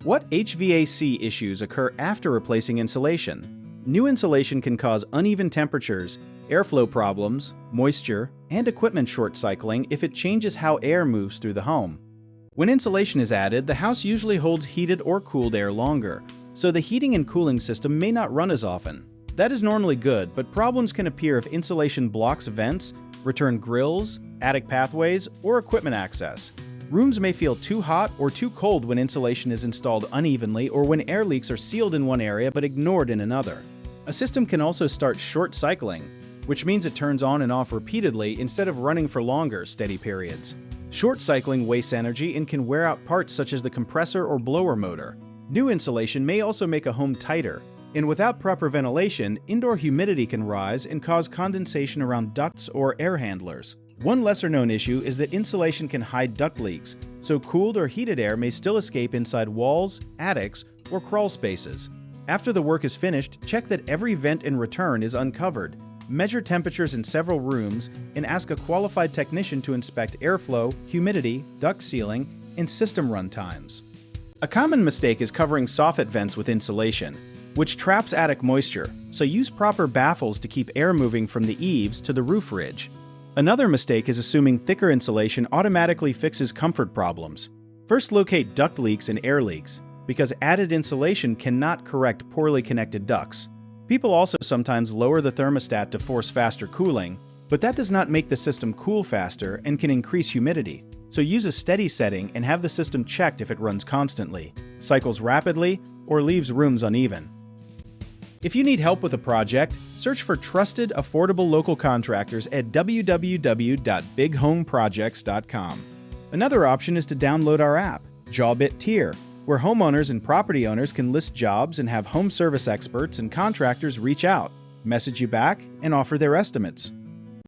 What HVAC issues occur after replacing insulation? New insulation can cause uneven temperatures, airflow problems, moisture, and equipment short cycling if it changes how air moves through the home. When insulation is added, the house usually holds heated or cooled air longer, so the heating and cooling system may not run as often. That is normally good, but problems can appear if insulation blocks vents, return grills, attic pathways, or equipment access. Rooms may feel too hot or too cold when insulation is installed unevenly or when air leaks are sealed in one area but ignored in another. A system can also start short cycling, which means it turns on and off repeatedly instead of running for longer, steady periods. Short cycling wastes energy and can wear out parts such as the compressor or blower motor. New insulation may also make a home tighter, and without proper ventilation, indoor humidity can rise and cause condensation around ducts or air handlers. One lesser-known issue is that insulation can hide duct leaks, so cooled or heated air may still escape inside walls, attics, or crawl spaces. After the work is finished, check that every vent and return is uncovered. Measure temperatures in several rooms and ask a qualified technician to inspect airflow, humidity, duct sealing, and system run times. A common mistake is covering soffit vents with insulation, which traps attic moisture, so use proper baffles to keep air moving from the eaves to the roof ridge. Another mistake is assuming thicker insulation automatically fixes comfort problems. First, locate duct leaks and air leaks, because added insulation cannot correct poorly connected ducts. People also sometimes lower the thermostat to force faster cooling, but that does not make the system cool faster and can increase humidity. So use a steady setting and have the system checked if it runs constantly, cycles rapidly, or leaves rooms uneven. If you need help with a project, search for trusted, affordable local contractors at www.bighomeprojects.com. Another option is to download our app, Jobit Tier, where homeowners and property owners can list jobs and have home service experts and contractors reach out, message you back, and offer their estimates.